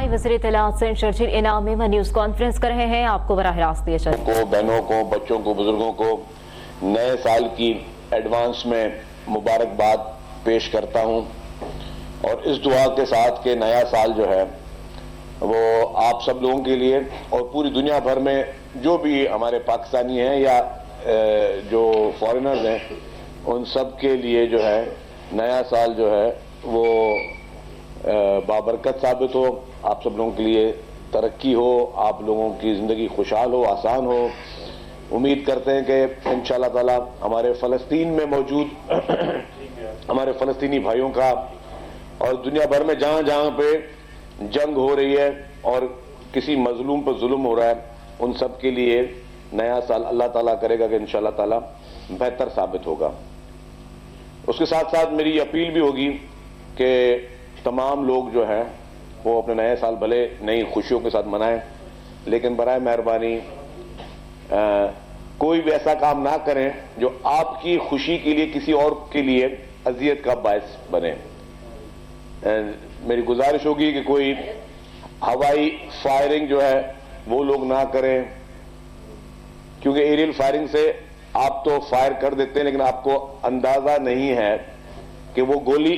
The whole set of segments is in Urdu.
اجتماعی وزیر اطلاعات سے شرجیل انعامی میں نیوز کانفرنس کر رہے ہیں، آپ کو براہ راست دیا جائے کو بہنوں کو بچوں کو بزرگوں کو نئے سال کی ایڈوانس میں مبارکباد پیش کرتا ہوں اور اس دعا کے ساتھ کہ نیا سال جو ہے وہ آپ سب لوگوں کے لیے اور پوری دنیا بھر میں جو بھی ہمارے پاکستانی ہیں یا جو فارینرز ہیں ان سب کے لیے جو ہے نیا سال جو ہے وہ بابرکت ثابت ہو، آپ سب لوگوں کے لیے ترقی ہو، آپ لوگوں کی زندگی خوشحال ہو، آسان ہو۔ امید کرتے ہیں کہ انشاءاللہ تعالی ہمارے فلسطین میں موجود ہمارے فلسطینی بھائیوں کا اور دنیا بھر میں جہاں جہاں پہ جنگ ہو رہی ہے اور کسی مظلوم پر ظلم ہو رہا ہے ان سب کے لیے نیا سال اللہ تعالیٰ کرے گا کہ انشاءاللہ تعالی بہتر ثابت ہوگا۔ اس کے ساتھ ساتھ میری اپیل بھی ہوگی کہ تمام لوگ جو ہیں وہ اپنے نئے سال بھلے نئی خوشیوں کے ساتھ منائیں، لیکن برائے مہربانی کوئی بھی ایسا کام نہ کریں جو آپ کی خوشی کے لیے کسی اور کے لیے اذیت کا باعث بنے۔ میری گزارش ہوگی کہ کوئی ہوائی فائرنگ جو ہے وہ لوگ نہ کریں، کیونکہ ایریل فائرنگ سے آپ تو فائر کر دیتے ہیں لیکن آپ کو اندازہ نہیں ہے کہ وہ گولی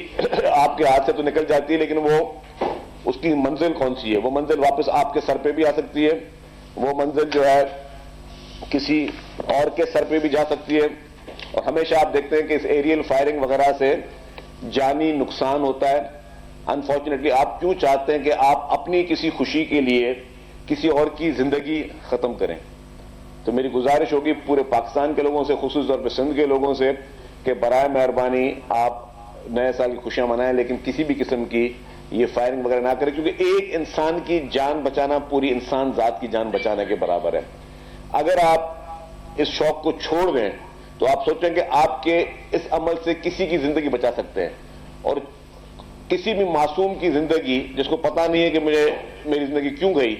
آپ کے ہاتھ سے تو نکل جاتی ہے لیکن وہ اس کی منزل کون سی ہے، وہ منزل واپس آپ کے سر پہ بھی آ سکتی ہے، وہ منزل جو ہے کسی اور کے سر پہ بھی جا سکتی ہے، اور ہمیشہ آپ دیکھتے ہیں کہ اس ایریل فائرنگ وغیرہ سے جانی نقصان ہوتا ہے۔ انفارچونیٹلی آپ کیوں چاہتے ہیں کہ آپ اپنی کسی خوشی کے لیے کسی اور کی زندگی ختم کریں؟ تو میری گزارش ہوگی پورے پاکستان کے لوگوں سے، خصوص طور پہ سندھ کے لوگوں سے، کہ برائے مہربانی آپ نئے سال کی خوشیاں منائیں لیکن کسی بھی قسم کی یہ فائرنگ وغیرہ نہ کریں، کیونکہ ایک انسان کی جان بچانا پوری انسان ذات کی جان بچانے کے برابر ہے۔ اگر آپ اس شوق کو چھوڑ دیں تو آپ سوچیں کہ آپ کے اس عمل سے کسی کی زندگی بچا سکتے ہیں، اور کسی بھی معصوم کی زندگی جس کو پتہ نہیں ہے کہ میری زندگی کیوں گئی،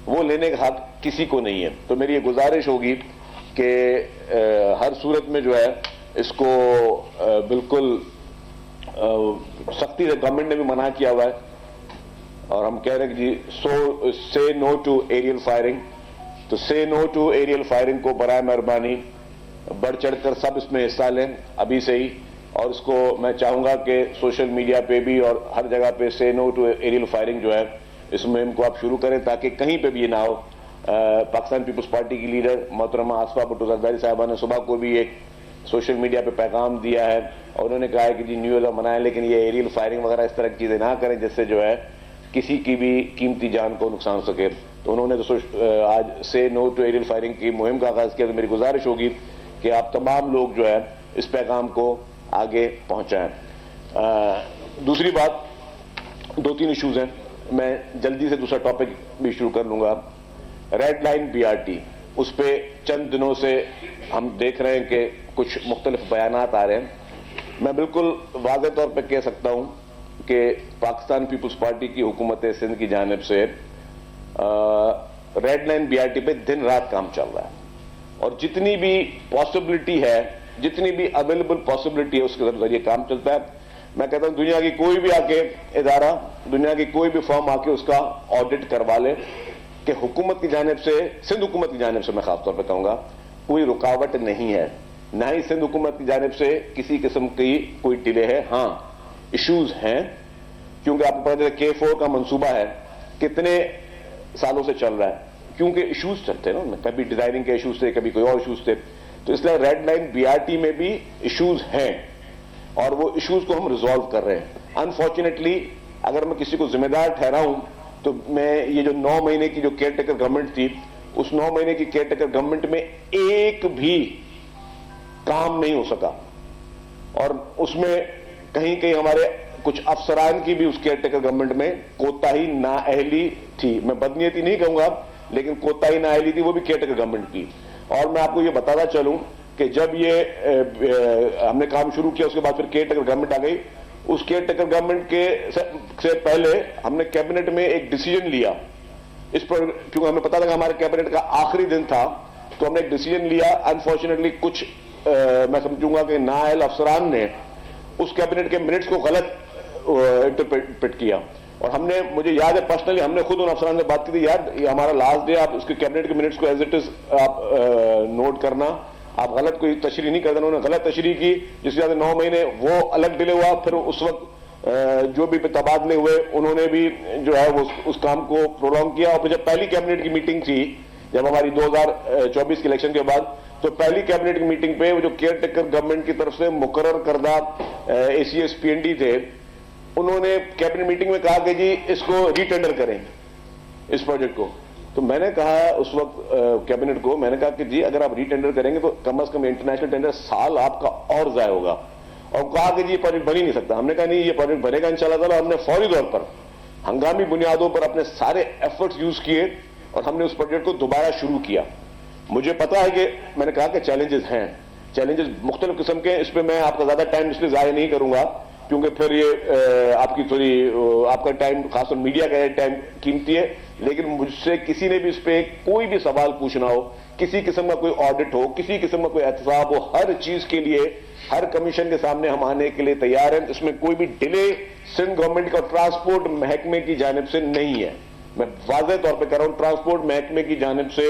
وہ لینے کا حق کسی کو نہیں ہے۔ تو میری یہ گزارش ہوگی کہ ہر صورت میں جو ہے اس کو بالکل سختی سے گورنمنٹ نے بھی منع کیا ہوا ہے، اور ہم کہہ رہے ہیں کہ جی سے نو ٹو ایریل فائرنگ، تو سے نو ٹو ایریل فائرنگ کو برائے مہربانی بڑھ چڑھ کر سب اس میں حصہ لیں ابھی سے ہی، اور اس کو میں چاہوں گا کہ سوشل میڈیا پہ بھی اور ہر جگہ پہ سے نو ٹو ایریل فائرنگ جو ہے اس مہم کو آپ شروع کریں، تاکہ کہیں پہ بھی یہ نہ ہو۔ پاکستان پیپلز پارٹی کی لیڈر محترمہ آصفہ بھٹو زرداری صاحبہ نے صبح کو بھی ایک سوشل میڈیا پہ پیغام دیا ہے، اور انہوں نے کہا ہے کہ جی نیو ایئر منائیں لیکن یہ ایریل فائرنگ وغیرہ اس طرح کی چیزیں نہ کریں جس سے جو ہے کسی کی بھی قیمتی جان کو نقصان ہو سکے۔ تو انہوں نے تو آج سے نو ٹو ایریل فائرنگ کی مہم کا آغاز کیا، تو میری گزارش ہوگی کہ آپ تمام لوگ جو ہے اس پیغام کو آگے پہنچائیں۔ دوسری بات، دو تین ایشوز ہیں، میں جلدی سے دوسرا ٹاپک بھی شروع کر لوں گا۔ ریڈ لائن بی آر ٹی، اس پہ چند دنوں سے ہم دیکھ رہے ہیں کہ کچھ مختلف بیانات آ رہے ہیں۔ میں بالکل واضح طور پہ کہہ سکتا ہوں کہ پاکستان پیپلز پارٹی کی حکومت سندھ کی جانب سے red line be are T پہ دن رات کام چل رہا ہے، اور جتنی بھی پاسبلٹی ہے، جتنی بھی اویلیبل پاسبلٹی ہے اس کے ذریعے کام چلتا ہے۔ میں کہتا ہوں دنیا کی کوئی بھی آ کے ادارہ، دنیا کی کوئی بھی فرم آ کے اس کا آڈٹ کروا لے کہ حکومت کی جانب سے، سندھ حکومت کی جانب سے میں خاص طور پہ کہوں گا، کوئی رکاوٹ نہیں ہے، نہ ہی سندھ حکومت کی جانب سے کسی قسم کی کوئی ڈیلے ہے۔ ہاں ایشوز ہیں، کیونکہ آپ کو پتا ہے K4 کا منصوبہ ہے کتنے سالوں سے چل رہا ہے، کیونکہ ایشوز چلتے ہیں نا، کبھی ڈیزائننگ کے ایشوز تھے، کبھی کوئی اور ایشوز تھے، تو اس لیے red line be are T میں بھی ایشوز ہیں اور وہ ایشوز کو ہم ریزالو کر رہے ہیں۔ انفارچونیٹلی اگر میں کسی کو ذمہ دار ٹھہراؤں تو میں یہ جو 9 مہینے کی جو کیئر ٹیکر گورنمنٹ تھی، اس 9 مہینے کی کیئر ٹیکر گورنمنٹ میں ایک بھی کام نہیں ہو سکا، اور اس میں کہیں کہیں ہمارے کچھ افسران کی بھی اس کیئر ٹیکر گورنمنٹ میں کوتاہی نااہلی تھی۔ میں بدنیتی نہیں کہوں گا لیکن کوتاہی نااہلی تھی، وہ بھی کیئر ٹیکر گورنمنٹ کی۔ اور میں آپ کو یہ بتاتا چلوں کہ جب یہ ہم نے کام شروع کیا اس کے بعد پھر کیئر ٹیکر گورنمنٹ آ گئی، اس کیئر ٹیکر گورنمنٹ کے سے پہلے ہم نے کیبنٹ میں ایک ڈیسیجن لیا اس پر، کیونکہ ہمیں پتا تھا کہ ہمارے کیبنٹ کا آخری دن تھا، تو ہم نے ایک ڈیسیجن لیا۔ انفارچونیٹلی کچھ میں سمجھوں گا کہ نااہل افسران نے اس کیبنٹ کے منٹس کو غلط انٹرپریٹ کیا، اور ہم نے, مجھے یاد ہے پرسنلی ہم نے خود ان افسران سے بات کی تھی, یار یہ ہمارا لاسٹ ڈے, آپ اس کے کیبنٹ کے منٹس کو ایز اٹ از آپ نوٹ کرنا, آپ غلط کوئی تشریح نہیں کرتے. انہوں نے غلط تشریح کی جس کی وجہ سے 9 مہینے وہ الگ ڈیلے ہوا. پھر اس وقت جو بھی تبادلے ہوئے انہوں نے بھی جو ہے وہ اس کام کو پرولونگ کیا. اور پھر جب پہلی کیبنٹ کی میٹنگ تھی, جب ہماری 2024 کے الیکشن کے بعد, تو پہلی کیبنٹ کی میٹنگ پہ وہ جو کیئر ٹیکر گورنمنٹ کی طرف سے مقرر کردہ ACS PND تھے, انہوں نے کیبنٹ میٹنگ میں کہا کہ جی اس کو ری ٹینڈر کریں, اس پروجیکٹ کو. تو میں نے کہا اس وقت کیبنٹ کو, میں نے کہا کہ جی اگر آپ ری ٹینڈر کریں گے تو کم از کم انٹرنیشنل ٹینڈر سال آپ کا اور ضائع ہوگا. اور کہا کہ جی یہ پروجیکٹ بن ہی نہیں سکتا. ہم نے کہا نہیں, یہ پروجیکٹ بنے گا انشاءاللہ تعالی. ہم نے فوری طور پر ہنگامی بنیادوں پر اپنے سارے ایفرٹس یوز کیے اور ہم نے اس پروجیکٹ کو دوبارہ شروع کیا. مجھے پتا ہے کہ میں نے کہا کہ چیلنجز ہیں, چیلنجز مختلف قسم کے. اس پہ میں آپ کا زیادہ ٹائم اس لیے ضائع نہیں کروں گا کیونکہ پھر یہ آپ کی تھوڑی آپ کا ٹائم, خاص طور میڈیا کا ٹائم قیمتی ہے. لیکن مجھ سے کسی نے بھی اس پہ کوئی بھی سوال پوچھنا ہو, کسی قسم کا کوئی آڈٹ ہو, کسی قسم کا کوئی احتساب ہو, ہر چیز کے لیے ہر کمیشن کے سامنے ہم آنے کے لیے تیار ہیں. اس میں کوئی بھی ڈیلے سندھ گورنمنٹ کا ٹرانسپورٹ محکمے کی جانب سے نہیں ہے. میں واضح طور پہ کہہ رہا ہوں, ٹرانسپورٹ محکمے کی جانب سے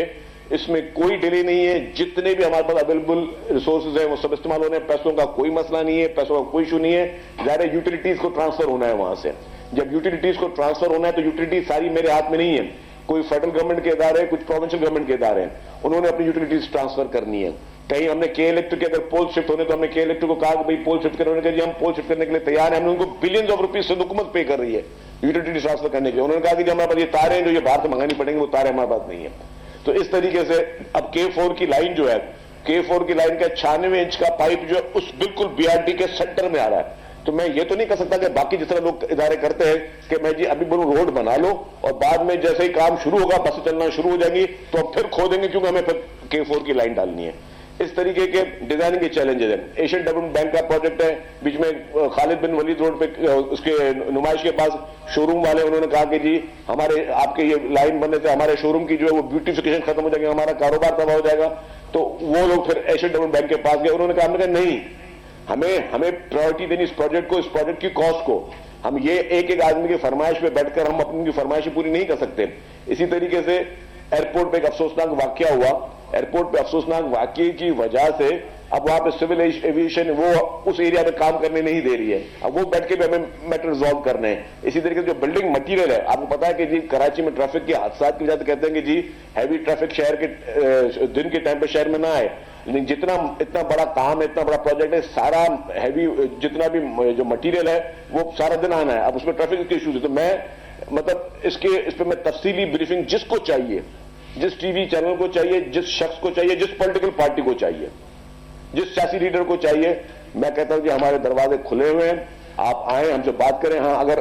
اس میں کوئی ڈیلے نہیں ہے. جتنے بھی ہمارے پاس اویلیبل ریسورسز ہیں وہ سب استعمال ہونے ہیں. پیسوں کا کوئی مسئلہ نہیں ہے, پیسوں کا کوئی ایشو نہیں ہے. ظاہر ہے یوٹیلیٹیز کو ٹرانسفر ہونا ہے وہاں سے. جب یوٹیلیٹیز کو ٹرانسفر ہونا ہے تو یوٹیلیٹیز ساری میرے ہاتھ میں نہیں ہے. کوئی فیڈرل گورنمنٹ کے ادارے, کچھ پروونشل گورنمنٹ کے ادارے ہیں, انہوں نے اپنی یوٹیلیٹیز ٹرانسفر کرنی ہے. کہیں ہم نے کے الیکٹرک کے اگر پول شفٹ ہونے تو ہم نے کے الیکٹرک کو کہا کہ بھائی پول شفٹ کرنے کے لیے ہم پول شفٹ کرنے کے لیے تیار ہیں. ہم نے ان کو بلینز آف روپیز سے حکومت پے کر رہی ہے یوٹیلیٹی ٹرانسفر کرنے کے لیے. انہوں نے کہا کہ ہمارے پاس یہ تاریں ہیں جو یہ باہر سے منگانی پڑیں گے, وہ تاریں ہمارے پاس نہیں ہیں. تو اس طریقے سے اب K4 کی لائن جو ہے, K4 کی لائن کا 96 انچ کا پائپ جو ہے اس بالکل BRT کے سینٹر میں آ رہا ہے. تو میں یہ تو نہیں کہہ سکتا کہ باقی جس طرح لوگ ادارے کرتے ہیں کہ میں جی ابھی بولوں روڈ بنا لو اور بعد میں جیسے ہی کام شروع ہوگا بسیں چلنا شروع ہو جائیں گی تو ہم پھر کھو دیں گے کیونکہ ہمیں پھر K4 کی لائن ڈالنی ہے. اس طریقے کے ڈیزائننگ کے چیلنجز ہیں. ایشین ڈیولپمنٹ بینک کا پروجیکٹ ہے, بیچ میں خالد بن ولید روڈ پہ اس کے نمائش کے پاس شو روم والے, انہوں نے کہا کہ جی ہمارے آپ کے یہ لائن بننے سے ہمارے شو روم کی جو ہے وہ بیوٹیفیکیشن ختم ہو جائے گا, ہمارا کاروبار تباہ ہو جائے گا. تو وہ لوگ پھر ایشین ڈیولپمنٹ بینک کے پاس گئے, انہوں نے کہا, ہم نے کہا نہیں, ہمیں پرائورٹی دینی اس پروجیکٹ کو, اس پروجیکٹ کی کاسٹ کو. ہم یہ ایک ایک آدمی کی فرمائش پہ بیٹھ کر ہم اپنی فرمائشیں پوری نہیں کر سکتے. اسی طریقے سے ایئرپورٹ پہ ایک افسوسناک واقعہ ہوا. ایئرپورٹ پہ افسوسناک واقعے کی وجہ سے اب وہاں پہ سول ایویشن وہ اس ایریا میں کام کرنے نہیں دے رہی ہے. اب وہ بیٹھ کے بھی ہمیں میٹر ریزالو کرنے ہیں. اسی طریقے سے جو بلڈنگ مٹیریل ہے, آپ کو پتا ہے کہ جی کراچی میں ٹریفک کے حادثات کی وجہ سے کہتے ہیں کہ جی ہیوی ٹریفک شہر کے دن کے ٹائم پہ شہر میں نہ آئے, لیکن اتنا بڑا کام ہے, اتنا بڑا پروجیکٹ ہے, سارا ہیوی جتنا بھی جو مٹیریل ہے وہ سارا دن آنا ہے. اب اس میں ٹریفک کے ایشوز ہے. تو میں مطلب اس پہ میں تفصیلی بریفنگ جس کو چاہیے, جس ٹی وی چینل کو چاہیے, جس شخص کو چاہیے, جس پولیٹیکل پارٹی کو چاہیے, جس سیاسی لیڈر کو چاہیے, میں کہتا ہوں کہ ہمارے دروازے کھلے ہوئے ہیں, آپ آئیں, ہم سے بات کریں. ہاں, اگر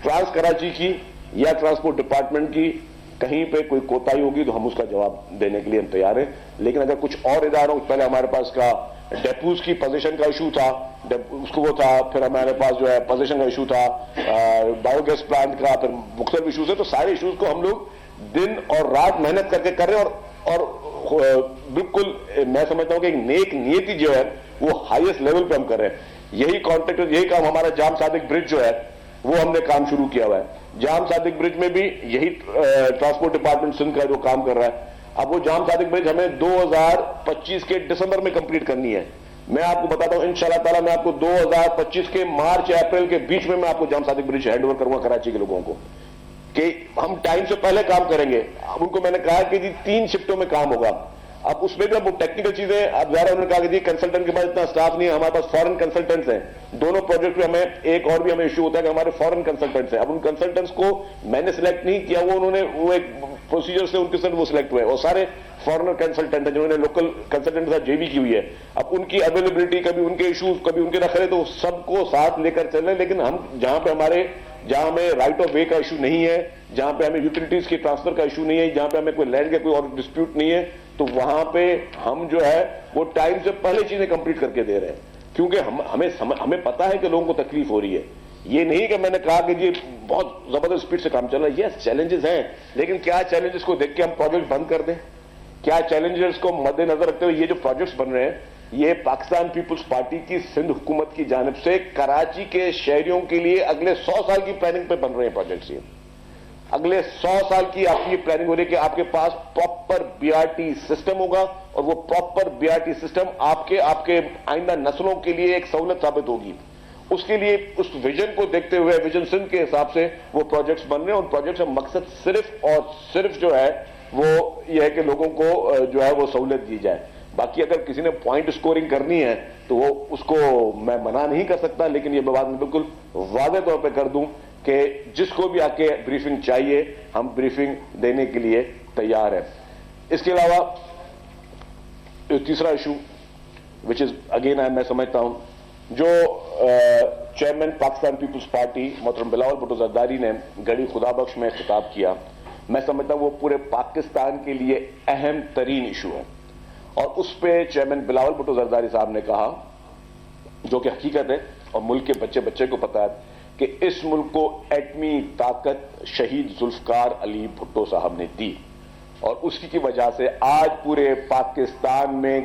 ٹرانس کراچی کی یا ٹرانسپورٹ ڈپارٹمنٹ کی کہیں پہ کوئی کوتاہی ہوگی تو ہم اس کا جواب دینے کے لیے ہم تیار ہیں. لیکن اگر کچھ اور اداروں, پہلے ہمارے پاس کا ڈیپوز کی پوزیشن کا ایشو تھا, اس کو وہ تھا, پھر ہمارے پاس جو ہے پوزیشن کا ایشو تھا, بایو گیس پلانٹ کا, پھر مختلف ایشوز ہیں. تو سارے ایشوز کو ہم لوگ دن اور رات محنت کر کے کر رہے ہیں اور بالکل میں سمجھتا ہوں کہ ایک نیک نیتی جو ہے وہ ہائیسٹ لیول پہ ہم کر رہے ہیں. یہی کانٹریکٹ, یہی کام ہمارا جام صادق برج جو ہے وہ ہم نے کام شروع کیا ہوا ہے. جام صادق برج میں بھی یہی ٹرانسپورٹ ڈپارٹمنٹ سندھ کا جو کام کر رہا ہے. اب وہ جام صادق برج ہمیں 2025 کے دسمبر میں کمپلیٹ کرنی ہے. میں آپ کو بتاتا ہوں انشاءاللہ تعالیٰ میں آپ کو 2025 کے مارچ اپریل کے بیچ میں آپ کو جام صادق برج ہینڈ اوور کروں گا کراچی کے لوگوں کو کہ ہم ٹائم سے پہلے کام کریں گے. اب ان کو میں نے کہا کہ جی 3 شفٹوں میں کام ہوگا. اب اس میں بھی اب وہ ٹیکنیکل چیزیں, اب ظاہر انہوں نے کہا کہ جی کنسلٹنٹ کے پاس اتنا اسٹاف نہیں ہے, ہمارے پاس فورن کنسلٹنٹس ہیں. دونوں پروجیکٹ میں ہمیں ایک اور بھی ہمیں ایشو ہوتا ہے کہ ہمارے فورن کنسلٹنٹس ہیں. اب ان کنسلٹنٹس کو میں نے سلیکٹ نہیں کیا, وہ انہوں نے وہ ایک پروسیجر سے ان کے ساتھ وہ سلیکٹ ہوئے, اور سارے فورنر کنسلٹنٹ ہیں جنہوں نے لوکل کنسلٹنٹ کے ساتھ JV کی ہوئی ہے. اب ان کی اویلیبلٹی, کبھی ان کے ایشوز, کبھی ان کے نخرے, تو سب کو ساتھ لے کر چل رہے ہیں. لیکن ہم جہاں ہمیں رائٹ آف وے کا ایشو نہیں ہے, جہاں پہ ہمیں یوٹیلیٹیز کے ٹرانسفر کا ایشو نہیں ہے, جہاں پہ ہمیں کوئی لینڈ کا کوئی اور ڈسپیوٹ نہیں ہے, تو وہاں پہ ہم جو ہے وہ ٹائم سے پہلے چیزیں کمپلیٹ کر کے دے رہے ہیں. کیونکہ ہمیں پتا ہے کہ لوگوں کو تکلیف ہو رہی ہے. یہ نہیں کہ میں نے کہا کہ جی بہت زبردست اسپیڈ سے کام چل رہا ہے. یس چیلنجز ہیں, لیکن کیا چیلنجز کو دیکھ کے ہم پروجیکٹ بند کر دیں؟ کیا چیلنجز کو مد نظر رکھتے ہوئے یہ جو پروجیکٹس بن رہے ہیں, یہ پاکستان پیپلز پارٹی کی سندھ حکومت کی جانب سے کراچی کے شہریوں کے لیے اگلے 100 سال کی پلاننگ پہ بن رہے ہیں پروجیکٹس. یہ اگلے 100 سال کی آپ کی یہ پلاننگ ہو رہی ہے کہ آپ کے پاس پراپر BRT سسٹم ہوگا, اور وہ پراپر BRT سسٹم آپ کے آئندہ نسلوں کے لیے ایک سہولت ثابت ہوگی. اس کے لیے اس ویژن کو دیکھتے ہوئے ویژن سندھ کے حساب سے وہ پروجیکٹس بن رہے ہیں, اور پروجیکٹس کا مقصد صرف اور صرف جو ہے وہ یہ ہے کہ لوگوں کو جو ہے وہ سہولت دی جائے. باقی اگر کسی نے پوائنٹ سکورنگ کرنی ہے تو وہ اس کو میں منع نہیں کر سکتا, لیکن یہ بات میں بالکل واضح طور پہ کر دوں کہ جس کو بھی آ کے بریفنگ چاہیے ہم بریفنگ دینے کے لیے تیار ہیں. اس کے علاوہ تیسرا ایشو وچ از اگین میں سمجھتا ہوں جو چیئرمین پاکستان پیپلز پارٹی محترم بلاول بھٹو زرداری نے گڑی خدا بخش میں خطاب کیا, میں سمجھتا ہوں وہ پورے پاکستان کے لیے اہم ترین ایشو ہے. اور اس پہ چیئرمین بلاول بھٹو زرداری صاحب نے کہا, جو کہ حقیقت ہے اور ملک کے بچے بچے کو پتا ہے, کہ اس ملک کو ایٹمی طاقت شہید ذوالفقار علی بھٹو صاحب نے دی, اور اس کی وجہ سے آج پورے پاکستان میں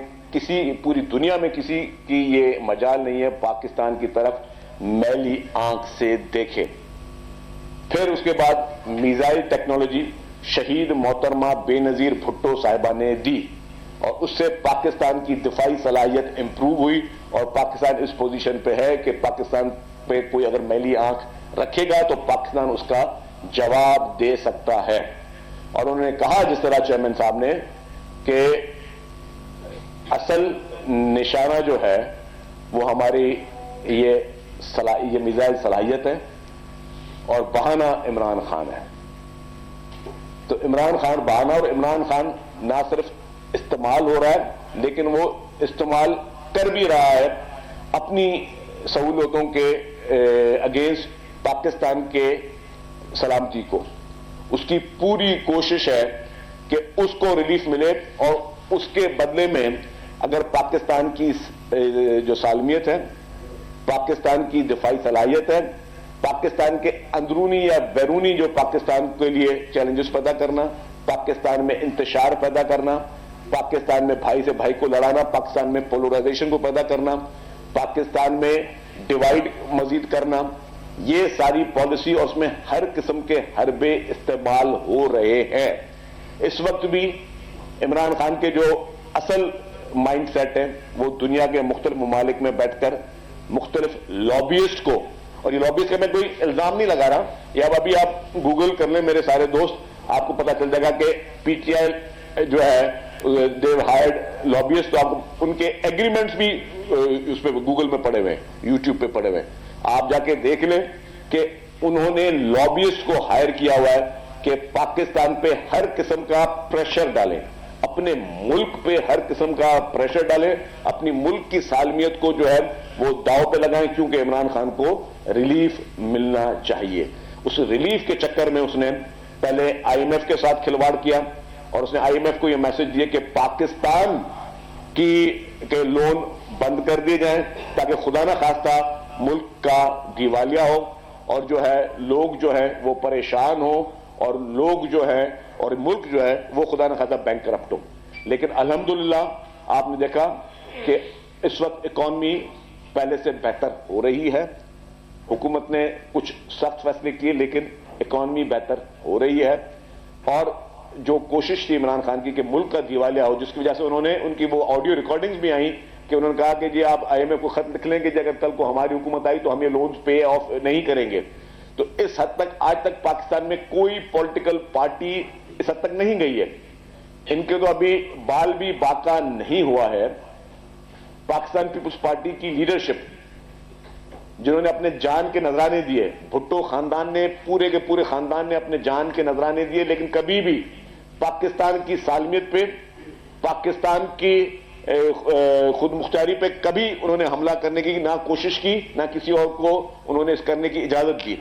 پوری دنیا میں کسی کی یہ مجال نہیں ہے پاکستان کی طرف میلی آنکھ سے دیکھے. پھر اس کے بعد میزائل ٹیکنالوجی شہید محترمہ بے نظیر بھٹو صاحبہ نے دی, اور اس سے پاکستان کی دفاعی صلاحیت امپروو ہوئی, اور پاکستان اس پوزیشن پہ ہے کہ پاکستان پہ کوئی اگر میلی آنکھ رکھے گا تو پاکستان اس کا جواب دے سکتا ہے. اور انہوں نے کہا جس طرح چیئرمین صاحب نے کہ اصل نشانہ جو ہے وہ ہماری یہ میزائل صلاحیت ہے, اور بہانہ عمران خان ہے. تو عمران خان بہانہ, اور عمران خان نہ صرف استعمال ہو رہا ہے لیکن وہ استعمال کر بھی رہا ہے اپنی سہولتوں کے اگینسٹ پاکستان کے سلامتی کو. اس کی پوری کوشش ہے کہ اس کو ریلیف ملے, اور اس کے بدلے میں اگر پاکستان کی جو سالمیت ہے, پاکستان کی دفاعی صلاحیت ہے, پاکستان کے اندرونی یا بیرونی جو پاکستان کے لیے چیلنجز پیدا کرنا, پاکستان میں انتشار پیدا کرنا, پاکستان میں بھائی سے بھائی کو لڑانا, پاکستان میں پولرائزیشن کو پیدا کرنا, پاکستان میں ڈیوائیڈ مزید کرنا, یہ ساری پالیسی اور اس میں ہر قسم کے حربے استعمال ہو رہے ہیں. اس وقت بھی عمران خان کے جو اصل مائنڈ سیٹ ہے وہ دنیا کے مختلف ممالک میں بیٹھ کر مختلف لابیسٹ کو, اور یہ لابیسٹ کا میں کوئی الزام نہیں لگا رہا, یا ابھی آپ گوگل کر لیں میرے سارے دوست, آپ کو پتا چل جائے گا کہ PTI جو ہے دیو ہائرڈ لابیسٹ, تو آپ ان کے ایگریمنٹس بھی اس پہ گوگل میں پڑے ہوئے ہیں, یوٹیوب پہ پڑے ہوئے ہیں, آپ جا کے دیکھ لیں کہ انہوں نے لابیسٹ کو ہائر کیا ہوا ہے کہ پاکستان پہ ہر قسم کا پریشر ڈالیں, اپنے ملک پہ ہر قسم کا پریشر ڈالیں, اپنی ملک کی سالمیت کو جو ہے وہ داؤ پہ لگائیں, کیونکہ عمران خان کو ریلیف ملنا چاہیے. اس ریلیف کے چکر میں اس نے پہلے IMF کے ساتھ کھلواڑ کیا, اور اس نے IMF کو یہ میسج دیا کہ پاکستان کے لون بند کر دیے جائیں تاکہ خدا نہ خواستہ ملک کا دیوالیہ ہو, اور جو ہے لوگ جو ہے وہ پریشان ہو, اور لوگ جو ہے اور ملک جو ہے وہ خدا نہ خواستہ بینک کرپٹ ہو. لیکن الحمدللہ آپ نے دیکھا کہ اس وقت اکانومی پہلے سے بہتر ہو رہی ہے. حکومت نے کچھ سخت فیصلے کیے لیکن اکانومی بہتر ہو رہی ہے, اور جو کوشش تھی عمران خان کی کہ ملک کا دیوالیہ ہو, جس کی وجہ سے انہوں نے ان کی وہ آڈیو ریکارڈنگز بھی آئیں کہ انہوں نے کہا کہ جی آپ IMF کو خط لکھ لیں کہ اگر کل کو ہماری حکومت آئی تو ہم یہ لونز پے آف نہیں کریں گے. تو اس حد تک آج تک پاکستان میں کوئی پولیٹیکل پارٹی اس حد تک نہیں گئی ہے. ان کے تو ابھی بال بھی باقا نہیں ہوا ہے. پاکستان پیپلز پارٹی کی لیڈرشپ جنہوں نے اپنے جان کے نذرانے دیے, بھٹو خاندان نے پورے کے پورے خاندان نے اپنے جان کے نذرانے دیے, لیکن کبھی بھی پاکستان کی سالمیت پہ, پاکستان کی خود مختاری پہ کبھی انہوں نے حملہ کرنے کی نہ کوشش کی, نہ کسی اور کو انہوں نے اس کرنے کی اجازت دی.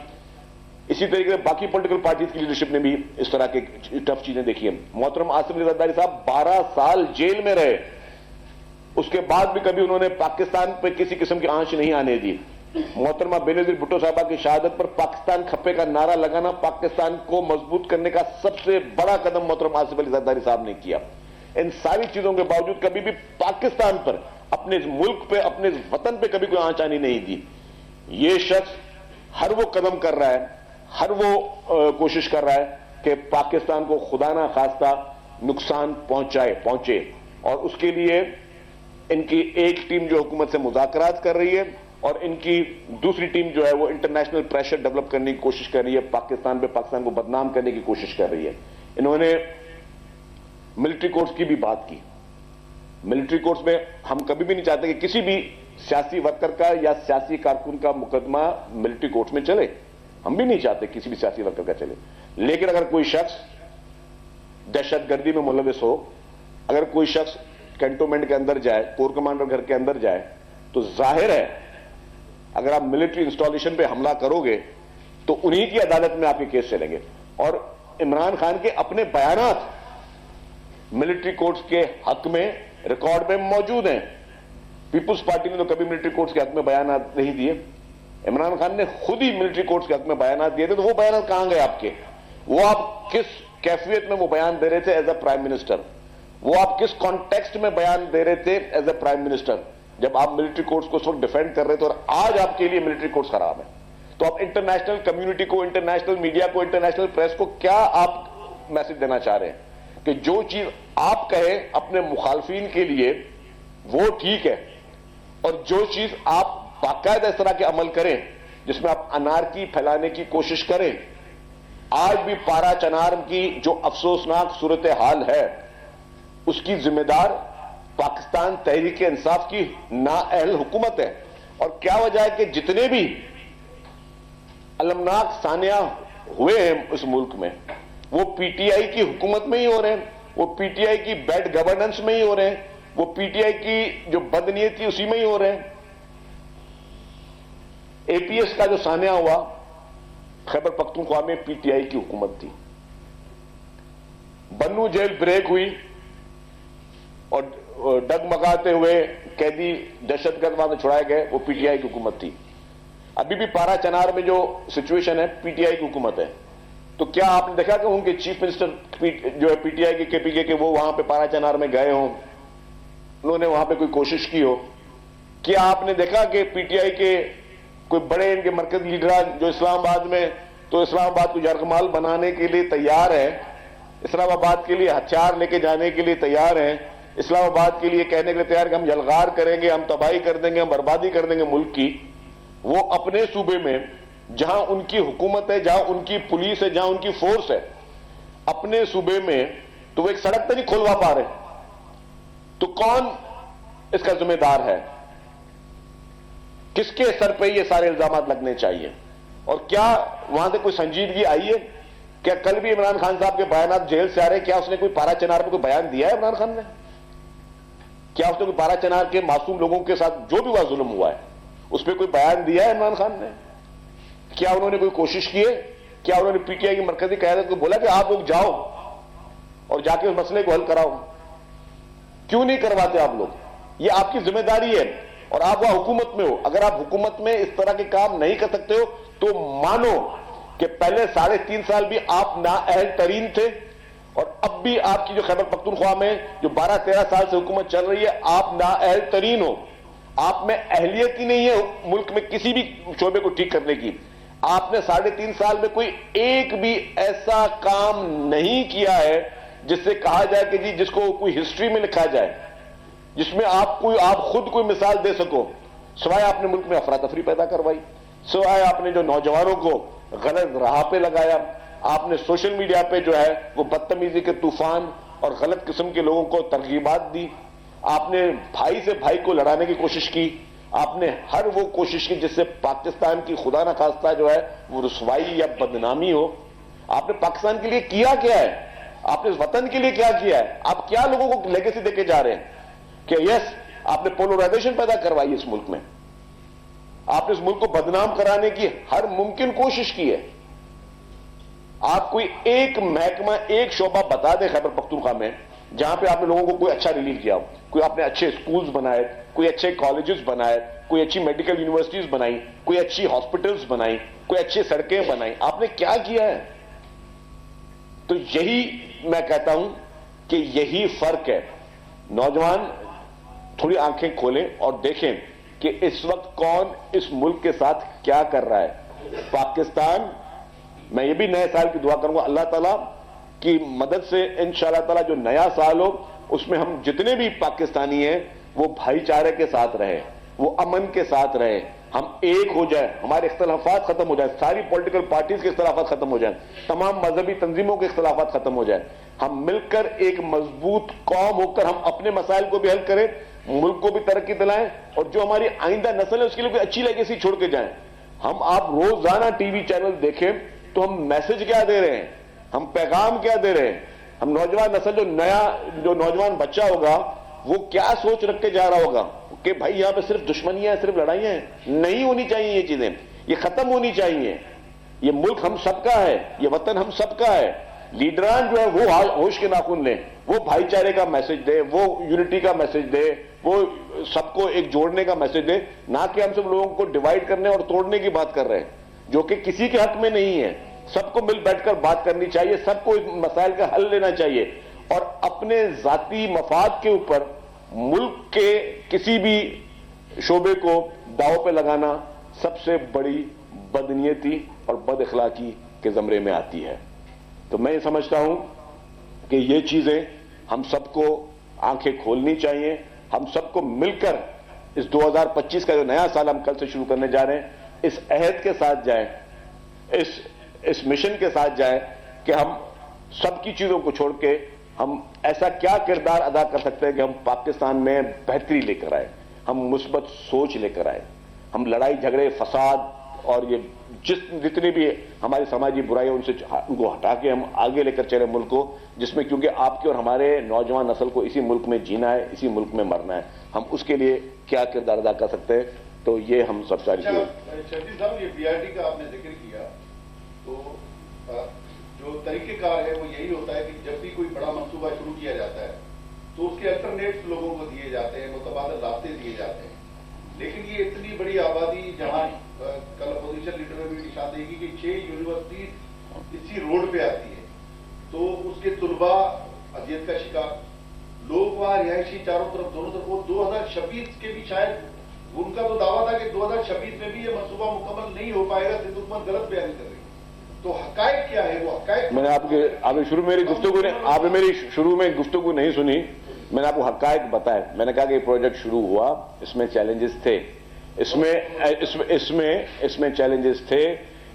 اسی طریقے سے باقی پولیٹیکل پارٹیز کی لیڈرشپ نے بھی اس طرح کی ٹف چیزیں دیکھی ہیں. محترم آصف علی زرداری صاحب 12 سال جیل میں رہے, اس کے بعد بھی کبھی انہوں نے پاکستان پہ کسی قسم کی آنچ نہیں آنے دی. محترمہ بے نظیر بھٹو صاحبہ کی شہادت پر پاکستان کھپے کا نعرہ لگانا پاکستان کو مضبوط کرنے کا سب سے بڑا قدم محترم آصف علی زرداری صاحب نے کیا. ان ساری چیزوں کے باوجود کبھی بھی پاکستان پر اپنے ملک پہ اپنے وطن پہ کبھی کوئی آنچ آنی نہیں دی. یہ شخص ہر وہ قدم کر رہا ہے, ہر وہ کوشش کر رہا ہے کہ پاکستان کو خدا نہ خواستہ نقصان پہنچے, اور اس کے لیے ان کی ایک ٹیم جو حکومت سے مذاکرات کر رہی ہے اور ان کی دوسری ٹیم جو ہے وہ انٹرنیشنل پریشر ڈیولپ کرنے کی کوشش کر رہی ہے, پاکستان کو بدنام کرنے کی کوشش کر رہی ہے. انہوں نے ملٹری کورٹس کی بھی بات کی. ملٹری کورٹس میں ہم کبھی بھی نہیں چاہتے کہ کسی بھی سیاسی ورکر کا یا سیاسی کارکن کا مقدمہ ملٹری کورٹس میں چلے. ہم بھی نہیں چاہتے کسی بھی سیاسی ورکر کا چلے. لیکن اگر کوئی شخص دہشت گردی میں ملوث ہو, اگر کوئی شخص کینٹونمنٹ کے اندر جائے, کور کمانڈر گھر کے اندر جائے, تو ظاہر ہے اگر آپ ملٹری انسٹالیشن پہ حملہ کرو گے تو انہی کی عدالت میں آپ کے کیس چلیں گے. اور عمران خان کے اپنے بیانات ملٹری کورٹس کے حق میں ریکارڈ میں موجود ہیں. پیپلز پارٹی نے تو کبھی ملٹری کورٹس کے حق میں بیانات نہیں دیے. عمران خان نے خود ہی ملٹری کورٹس کے حق میں بیانات دیے تھے. تو وہ بیانات کہاں گئے آپ کے؟ وہ آپ کس کیفیت میں وہ بیان دے رہے تھے ایز اے پرائم منسٹر؟ وہ آپ کس کانٹیکسٹ میں بیان دے رہے تھے ایز اے پرائم منسٹر جب آپ ملٹری کورٹس کو اس وقت ڈیفینڈ کر رہے تھے اور آج آپ کے لیے ملٹری کورٹس خراب ہیں؟ تو آپ انٹرنیشنل کمیونٹی کو, انٹرنیشنل میڈیا کو, انٹرنیشنل پریس کو کیا آپ میسج دینا چاہ رہے ہیں کہ جو چیز آپ کہیں اپنے مخالفین کے لیے وہ ٹھیک ہے, اور جو چیز آپ باقاعدہ اس طرح کے عمل کریں جس میں آپ انارکی پھیلانے کی کوشش کریں, آج بھی پارا چنار کی جو افسوسناک صورتحال ہے اس کی ذمہ دار پاکستان تحریک انصاف کی نااہل حکومت ہے. اور کیا وجہ ہے کہ جتنے بھی المناک سانحہ ہوئے ہیں اس ملک میں وہ پی ٹی آئی کی حکومت میں ہی ہو رہے ہیں, وہ پی ٹی آئی کی بیڈ گورننس میں ہی ہو رہے ہیں, وہ پی ٹی آئی کی جو بدنیتی اسی میں ہی ہو رہے ہیں. اے پی ایس کا جو سانحہ ہوا خیبر پختونخوا میں پی ٹی آئی کی حکومت تھی. بنو جیل بریک ہوئی اور ڈگمگاتے ہوئے قیدی دہشت گرد وہاں سے چھڑائے گئے, وہ پی ٹی آئی کی حکومت تھی. ابھی بھی پارا چنار میں جو سچویشن ہے پی ٹی آئی کی حکومت ہے. تو کیا آپ نے دیکھا کہ ان کے چیف منسٹر جو ہے پی ٹی آئی کے پی کے وہ وہاں پہ پارا چنار میں گئے ہوں, انہوں نے وہاں پہ کوئی کوشش کی ہو؟ کیا آپ نے دیکھا کہ پی ٹی آئی کے کوئی بڑے ان کے مرکزی لیڈران جو اسلام آباد میں, تو اسلام آباد کو یرغمال بنانے کے لیے تیار ہیں, اسلام آباد کے لیے ہتھیار لے کے جانے کے لیے تیار ہیں, اسلام آباد کے لیے کہنے کے لیے تیار کہ ہم یلغار کریں گے, ہم تباہی کر دیں گے, ہم بربادی کر دیں گے ملک کی. وہ اپنے صوبے میں جہاں ان کی حکومت ہے, جہاں ان کی پولیس ہے, جہاں ان کی فورس ہے, اپنے صوبے میں تو وہ ایک سڑک تک نہیں کھلوا پا رہے. تو کون اس کا ذمہ دار ہے؟ کس کے سر پہ یہ سارے الزامات لگنے چاہیے؟ اور کیا وہاں سے کوئی سنجیدگی آئی ہے؟ کیا کل بھی عمران خان صاحب کے بیانات جیل سے آ رہے, کیا اس نے کوئی پارا چنار پہ کوئی بیان دیا ہے عمران خان نے؟ کیا اس نے کوئی پارا چنار کے معصوم لوگوں کے ساتھ جو بھی وہاں ظلم ہوا ہے اس پہ کوئی بیان دیا ہے عمران خان نے؟ کیا انہوں نے کوئی کوشش کی ہے؟ کیا انہوں نے پی ٹی آئی کی مرکزی قیادت کو بولا کہ آپ لوگ جاؤ اور جا کے اس مسئلے کو حل کراؤ؟ کیوں نہیں کرواتے آپ لوگ؟ یہ آپ کی ذمہ داری ہے اور آپ وہاں حکومت میں ہو. اگر آپ حکومت میں اس طرح کے کام نہیں کر سکتے ہو تو مانو کہ پہلے 3.5 سال بھی آپ نااہل ترین تھے, اور اب بھی آپ کی جو خیبر پختونخوا میں جو 12-13 سال سے حکومت چل رہی ہے آپ نااہل ترین ہو. آپ میں اہلیت ہی نہیں ہے ملک میں کسی بھی شعبے کو ٹھیک کرنے کی. آپ نے 3.5 سال میں کوئی ایک بھی ایسا کام نہیں کیا ہے جس سے کہا جائے کہ جی جس کو کوئی ہسٹری میں لکھا جائے, جس میں آپ خود کوئی مثال دے سکو. سوائے آپ نے ملک میں افراتفری پیدا کروائی, سوائے آپ نے جو نوجوانوں کو غلط راہ پہ لگایا, آپ نے سوشل میڈیا پہ جو ہے وہ بدتمیزی کے طوفان اور غلط قسم کے لوگوں کو ترغیبات دی, آپ نے بھائی سے بھائی کو لڑانے کی کوشش کی, آپ نے ہر وہ کوشش کی جس سے پاکستان کی خدا نہ خواستہ جو ہے وہ رسوائی یا بدنامی ہو. آپ نے پاکستان کے لیے کیا ہے؟ آپ نے اس وطن کے لیے کیا ہے؟ آپ کیا لوگوں کو لیگیسی دے کے جا رہے ہیں کہ یس آپ نے پولرائزیشن پیدا کروائی اس ملک میں, آپ نے اس ملک کو بدنام کرانے کی ہر ممکن کوشش کی ہے. آپ کوئی ایک محکمہ, ایک شعبہ بتا دیں خیبر پختونخوا میں جہاں پہ آپ نے لوگوں کو کوئی اچھا ریلیف کیا ہو. کوئی آپ نے اچھے سکولز بنائے, کوئی اچھے کالجز بنائے, کوئی اچھی میڈیکل یونیورسٹیز بنائی, کوئی اچھی ہاسپٹلز بنائی, کوئی اچھی سڑکیں بنائی, آپ نے کیا کیا ہے؟ تو یہی میں کہتا ہوں کہ یہی فرق ہے. نوجوان تھوڑی آنکھیں کھولیں اور دیکھیں کہ اس وقت کون اس ملک کے ساتھ کیا کر رہا ہے. پاکستان، میں یہ بھی نئے سال کی دعا کروں گا اللہ تعالیٰ کی مدد سے انشاءاللہ تعالیٰ جو نیا سال ہو اس میں ہم جتنے بھی پاکستانی ہیں وہ بھائی چارے کے ساتھ رہے، وہ امن کے ساتھ رہے، ہم ایک ہو جائیں، ہمارے اختلافات ختم ہو جائیں، ساری پولیٹیکل پارٹیز کے اختلافات ختم ہو جائیں، تمام مذہبی تنظیموں کے اختلافات ختم ہو جائیں، ہم مل کر ایک مضبوط قوم ہو کر ہم اپنے مسائل کو بھی حل کریں، ملک کو بھی ترقی دلائیں، اور جو ہماری آئندہ نسل ہے اس کے لیے کوئی اچھی لیگیسی چھوڑ کے جائیں. ہم آپ روزانہ ٹی وی چینل دیکھیں تو ہم میسج کیا دے رہے ہیں، ہم پیغام کیا دے رہے ہیں. ہم نوجوان نسل جو نوجوان بچہ ہوگا وہ کیا سوچ رکھ کے جا رہا ہوگا کہ بھائی یہاں پہ صرف دشمنیاں ہیں، صرف لڑائیاں ہیں. نہیں ہونی چاہیے یہ چیزیں، یہ ختم ہونی چاہیے. یہ ملک ہم سب کا ہے، یہ وطن ہم سب کا ہے. لیڈران جو ہے وہ ہوش کے ناخن لیں، وہ بھائی چارے کا میسج دے، وہ یونٹی کا میسج دے، وہ سب کو ایک جوڑنے کا میسج دے، نہ کہ ہم سب لوگوں کو ڈیوائیڈ کرنے اور توڑنے کی بات کر رہے ہیں جو کہ کسی کے حق میں نہیں ہے. سب کو مل بیٹھ کر بات کرنی چاہیے، سب کو مسائل کا حل لینا چاہیے، اور اپنے ذاتی مفاد کے اوپر ملک کے کسی بھی شعبے کو داؤ پہ لگانا سب سے بڑی بدنیتی اور بد اخلاقی کے زمرے میں آتی ہے. تو میں یہ سمجھتا ہوں کہ یہ چیزیں ہم سب کو آنکھیں کھولنی چاہیے. ہم سب کو مل کر اس 2025 کا جو نیا سال ہم کل سے شروع کرنے جا رہے ہیں اس عہد کے ساتھ جائیں، اس مشن کے ساتھ جائیں کہ ہم سب کی چیزوں کو چھوڑ کے ہم ایسا کیا کردار ادا کر سکتے ہیں کہ ہم پاکستان میں بہتری لے کر آئے، ہم مثبت سوچ لے کر آئے، ہم لڑائی جھگڑے فساد اور یہ جتنی بھی ہماری سماجی برائیاں ان کو ہٹا کے ہم آگے لے کر چلے ملک کو، جس میں کیونکہ آپ کے اور ہمارے نوجوان نسل کو اسی ملک میں جینا ہے، اسی ملک میں مرنا ہے. ہم اس کے لیے کیا کردار ادا کر سکتے ہیں، تو یہ ہم سب ساری چیزیں. شہزاد صاحب، یہ پی آر ٹی کا آپ نے ذکر کیا، تو جو طریقہ کار ہے وہ یہی ہوتا ہے کہ جب بھی کوئی بڑا منصوبہ شروع کیا جاتا ہے تو اس کے الٹرنیٹس لوگوں کو دیے جاتے ہیں، متبادل راستے دیے جاتے ہیں. لیکن یہ اتنی بڑی آبادی، جہاں کل اپوزیشن لیڈر نے بھی نشاندہی کی کہ 6 یونیورسٹیز اسی روڈ پہ آتی ہے، تو اس کے طلباء اذیت کا شکار، لوگ وہاں رہائشی چاروں طرف دونوں طرف. وہ 2026 کے بھی شاید ان کا تو دعویٰ تھا کہ 2026 میں بھی یہ منصوبہ مکمل نہیں ہو پائے گا، سندھ حکومت غلط بیان کر رہی ہے. تو حقائق کیا ہے؟ وہ حقائق میں نے آپ نے شروع میں میری شروع میں گفتگو نہیں سنی. میں نے آپ کو حقائق بتائے. میں نے کہا کہ یہ پروجیکٹ شروع ہوا، اس میں چیلنجز تھے، اس میں چیلنجز تھے،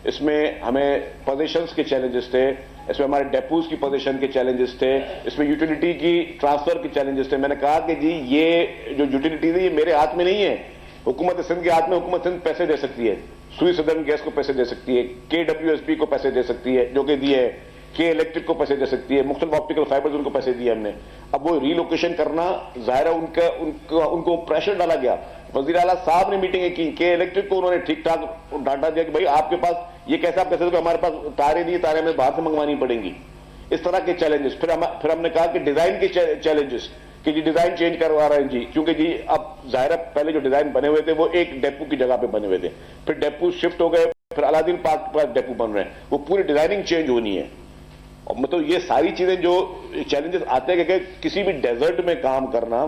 اس میں ہمیں پوزیشنز کے چیلنجز تھے، اس میں ہمارے ڈیپوز کی پوزیشن کے چیلنجز تھے، اس میں یوٹیلیٹی کی ٹرانسفر کے چیلنجز تھے. میں نے کہا کہ جی یہ جو یوٹیلیٹیز ہے یہ میرے ہاتھ میں نہیں ہے، حکومت سندھ کے ہاتھ میں. حکومت سندھ پیسے دے سکتی ہے، سوئی سدرن گیس کو پیسے دے سکتی ہے، KWSP کو پیسے دے سکتی ہے جو کہ دیے ہے، کے الیکٹرک کو پیسے دے سکتی ہے، مختلف آپٹیکل فائبرز ان کو پیسے دیے ہم نے. اب وہ ری لوکیشن کرنا ظاہر ہے ان کو پریشر ڈالا گیا. وزیر اعلیٰ صاحب نے میٹنگیں کی، کے الیکٹرک کو انہوں نے ٹھیک ٹھاک ڈانٹا دیا کہ بھائی آپ کے پاس یہ کیسے آپ کہتے کہ ہمارے پاس تاریں نہیں، تاریں ہمیں باہر سے منگوانی پڑیں گی. اس طرح کے چیلنجز. پھر ہم نے کہا کہ ڈیزائن کے چیلنجز کہ جی ڈیزائن چینج کروا رہے ہیں جی، کیونکہ جی اب ظاہر ہے پہلے جو ڈیزائن بنے ہوئے تھے وہ ایک ڈیپو کی جگہ پہ بنے ہوئے تھے، پھر ڈیپو شفٹ ہو گئے، پھر الادین پارک پر ڈیپو بن رہے ہیں، وہ پوری ڈیزائننگ چینج ہونی ہے. اور مطلب یہ ساری چیزیں جو چیلنجز آتے ہیں کہ کسی بھی ڈیزرٹ میں کام کرنا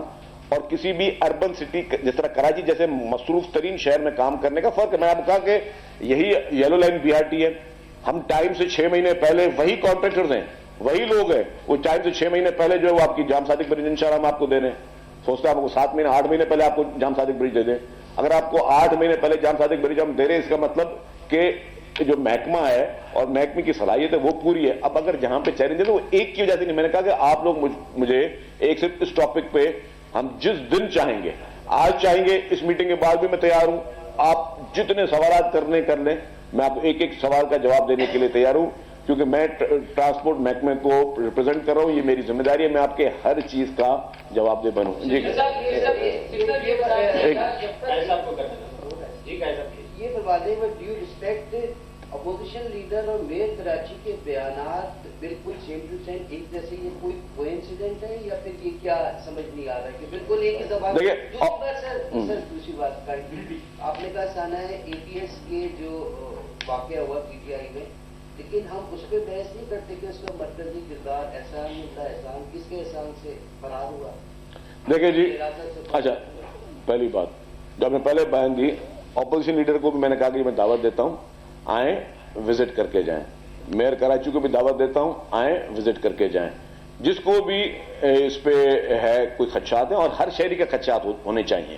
اور کسی بھی اربن سٹی جس طرح کراچی جیسے مصروف ترین شہر میں کام کرنے کا فرق ہے. میں نے آپ کو کہا کہ یہی یلو لائن BRT ہے. ہم ٹائم سے 6 مہینے پہلے وہی کانٹریکٹرز ہیں، وہی لوگ ہیں، وہ ٹائم سے 6 مہینے پہلے جو ہے وہ آپ کی جام صادق برج انشاءاللہ ہم آپ کو دے رہے ہیں. سوچتا ہے آپ کو 7 مہینے 8 مہینے پہلے آپ کو جام صادق برج دے دیں. اگر آپ کو 8 مہینے پہلے جام صادق برج ہم دے رہے ہیں، اس کا مطلب کہ جو محکمہ ہے اور محکمے کی صلاحیت ہے وہ پوری ہے. اب اگر جہاں پہ چیلنج ہے تو وہ ایک کی وجہ سے نہیں. میں نے کہا کہ آپ لوگ مجھے ایک صرف اس ٹاپک پہ ہم جس دن چاہیں گے، آج چاہیں گے، اس میٹنگ کے بعد بھی میں تیار ہوں، آپ جتنے سوالات کرنے کر لیں، میں آپ کو ایک ایک سوال کا جواب دینے کے لیے تیار ہوں، کیونکہ میں ٹرانسپورٹ محکمے کو ریپرزینٹ کر رہا ہوں. یہ میری ذمہ داری ہے، میں آپ کے ہر چیز کا جواب دے بنوں. جی یہ بتانے میں ڈیو رسپیکٹ اپوزیشن لیڈر اور میئر کراچی کے بیانات بالکل سیم ٹو سیم ایک جیسے، یہ کوئی کوئنسیڈنٹ ہے یا پھر یہ کیا سمجھ نہیں آ رہا ہے کہ بالکل ایک ہی زبان. سر دوسری بات آپ نے کہا سانا ہے APS کے جو واقعہ ہوا PTI میں، لیکن ہم اس پہ بحث نہیں کرتے کہ اس کا مرکزی کردار احسان ملتا، احسان کس کے احسان سے فرار ہوا. دیکھیں جی، اچھا پہلی بات جو آپ نے پہلے بیان دی، اپوزیشن لیڈر کو بھی میں نے کہا کہ میں دعوت دیتا ہوں، آئیں وزٹ کر کے جائیں. میئر کراچی کو بھی دعوت دیتا ہوں، آئیں وزٹ کر کے جائیں. جس کو بھی اس پہ ہے کوئی خدشات ہیں، اور ہر شہری کے خدشات ہونے چاہیے.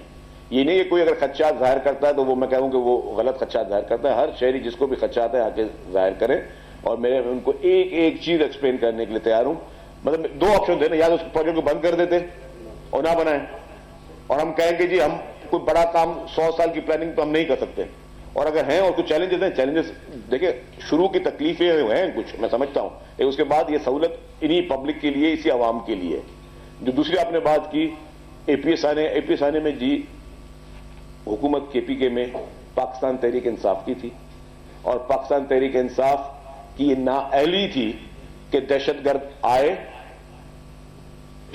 یہ نہیں ہے کوئی اگر خدشات ظاہر کرتا ہے تو وہ میں کہوں کہ وہ غلط خدشات ظاہر کرتا ہے. ہر شہری جس کو بھی خدشات ہیں آ کے ظاہر کرے، اور میں ان کو ایک ایک چیز ایکسپلین کرنے کے لیے تیار ہوں. مطلب دو آپشن تھے نا، یا تو اس پروجیکٹ کو بند کر دیتے اور نہ بنائیں، اور ہم کہیں کہ جی ہم کوئی بڑا کام 100 سال کی پلاننگ تو ہم نہیں کر سکتے، اور اگر ہیں اور کچھ چیلنجز ہیں، چیلنجز دیکھیں شروع کی تکلیفیں ہیں کچھ میں سمجھتا ہوں، لیکن اس کے بعد یہ سہولت انہی پبلک کے لیے، اسی عوام کے لیے. جو دوسری آپ نے بات کی اے پی ایس آنے میں، جی حکومت کے پی کے میں پاکستان تحریک انصاف کی تھی، اور پاکستان تحریک انصاف کی یہ نااہلی تھی کہ دہشت گرد آئے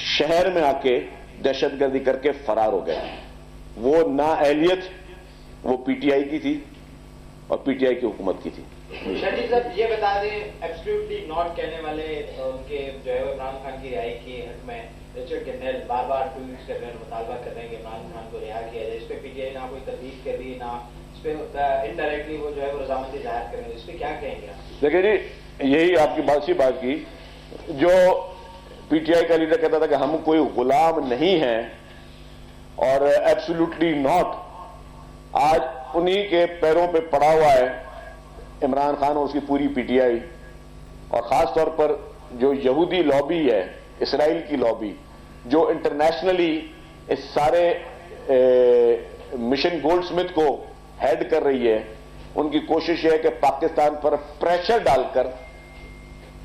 شہر میں آ کے دہشت گردی کر کے فرار ہو گئے. وہ نااہلیت وہ پی ٹی آئی کی تھی اور پی ٹی آئی کی حکومت کی تھی. شاہد صاحب یہ بتا دیں، ایبسلیوٹلی ناٹ کہنے والے ان کے جو ہے عمران خان کی رہائی کے حق میں رچرڈ گرنیل بار بار ٹویٹس کر رہے ہیں، مطالبہ کر رہے ہیں کہ عمران خان کو رہا کیا جائے. اس پہ پی ٹی آئی نہ کوئی تردید کر رہی، نہ اس پہ انڈائریکٹلی وہ جو ہے وہ رضامندی ظاہر کر رہے ہیں. اس پہ کیا کہیں گے آپ؟ دیکھیں جی، یہی آپ کی بات کی، جو پی ٹی آئی کا لیڈر کہتا تھا کہ ہم کوئی غلام نہیں ہیں اور ایبسولوٹلی ناٹ، آج انہی کے پیروں پہ پڑا ہوا ہے عمران خان اور اس کی پوری پی ٹی آئی، اور خاص طور پر جو یہودی لابی ہے، اسرائیل کی لابی، جو انٹرنیشنلی اس سارے مشن گولڈ سمتھ کو ہیڈ کر رہی ہے. ان کی کوشش ہے کہ پاکستان پر پریشر ڈال کر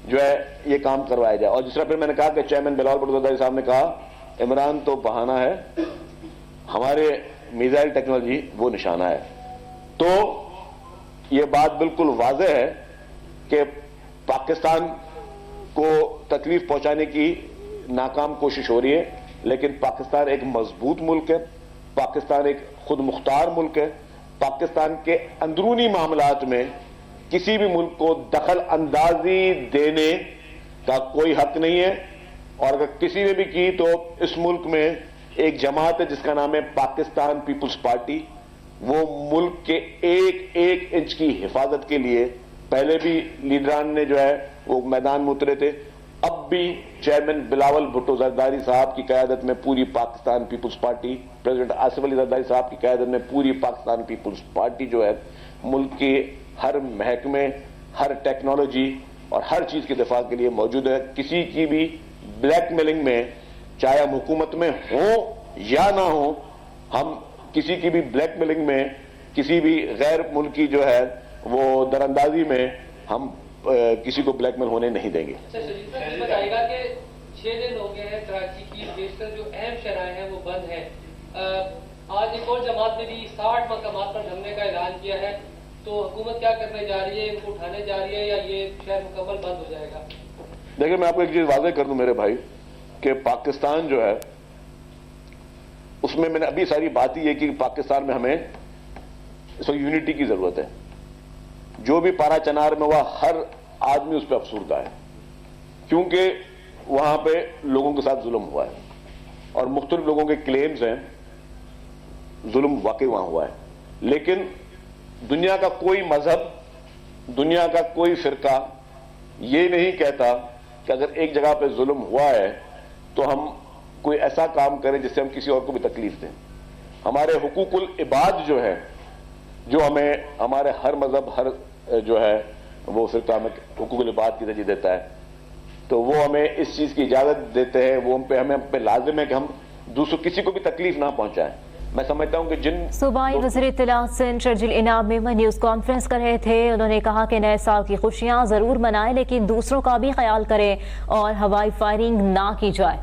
جو ہے یہ کام کروایا جائے. اور دوسرا پھر میں نے کہا کہ چیئرمین بلاول بھٹو زرداری صاحب نے کہا عمران تو بہانہ ہے، ہمارے میزائل ٹیکنالوجی وہ نشانہ ہے. تو یہ بات بالکل واضح ہے کہ پاکستان کو تکلیف پہنچانے کی ناکام کوشش ہو رہی ہے، لیکن پاکستان ایک مضبوط ملک ہے، پاکستان ایک خود مختار ملک ہے. پاکستان کے اندرونی معاملات میں کسی بھی ملک کو دخل اندازی دینے کا کوئی حق نہیں ہے، اور اگر کسی نے بھی کی تو اس ملک میں ایک جماعت ہے جس کا نام ہے پاکستان پیپلز پارٹی. وہ ملک کے ایک ایک انچ کی حفاظت کے لیے پہلے بھی لیڈران نے جو ہے وہ میدان میں اترے تھے. اب بھی چیئرمین بلاول بھٹو زرداری صاحب کی قیادت میں پوری پاکستان پیپلز پارٹی، پریزیڈنٹ آصف علی زرداری صاحب کی قیادت میں پوری پاکستان پیپلز پارٹی جو ہے ملک کے ہر محکمے، ہر ٹیکنالوجی اور ہر چیز کے دفاع کے لیے موجود ہے. کسی کی بھی بلیک میلنگ میں، چاہے ہم حکومت میں ہوں یا نہ ہوں، ہم کسی کی بھی بلیک میلنگ میں، کسی بھی غیر ملکی جو ہے وہ دراندازی میں ہم کسی کو بلیک میل ہونے نہیں دیں گے. یہ بتائے گا کہ 6 دن ہو گئے ہیں کراچی کی بیشتر جو اہم شرائح ہیں وہ بند ہیں. آج ایک اور جماعت نے بھی 60 مقامات پر ڈھمنے کا اعلان کیا ہے، تو حکومت کیا کرنے جا رہی ہے؟ ان کو اٹھانے جا رہی ہے یا یہ شہر مکمل بند ہو جائے گا؟ دیکھیں میں آپ کو ایک چیز واضح کر دوں میرے بھائی، کہ پاکستان جو ہے اس میں نے ابھی ساری بات ہی ہے کہ پاکستان میں ہمیں اس وقت یونٹی کی ضرورت ہے. جو بھی پارا چنار میں ہوا ہر آدمی اس پہ افسردہ ہے، کیونکہ وہاں پہ لوگوں کے ساتھ ظلم ہوا ہے اور مختلف لوگوں کے کلیمز ہیں، ظلم واقعی وہاں ہوا ہے. لیکن دنیا کا کوئی مذہب، دنیا کا کوئی فرقہ یہ نہیں کہتا کہ اگر ایک جگہ پہ ظلم ہوا ہے تو ہم کوئی ایسا کام کریں جس سے ہم کسی اور کو بھی تکلیف دیں. ہمارے حقوق العباد جو ہے، جو ہمیں ہمارے ہر مذہب، ہر جو ہے وہ فرقہ ہمیں حقوق العباد کی ترجیح دیتا ہے، تو وہ ہمیں اس چیز کی اجازت دیتے ہیں، وہ ہم پہ لازم ہے کہ ہم دوسروں کسی کو بھی تکلیف نہ پہنچائیں. میں سمجھتا ہوں کہ صوبائی وزیر اطلاعات سندھ شرجیل انعام میمن نیوز کانفرنس کر رہے تھے. انہوں نے کہا کہ نئے سال کی خوشیاں ضرور منائیں لیکن دوسروں کا بھی خیال کریں اور ہوائی فائرنگ نہ کی جائے.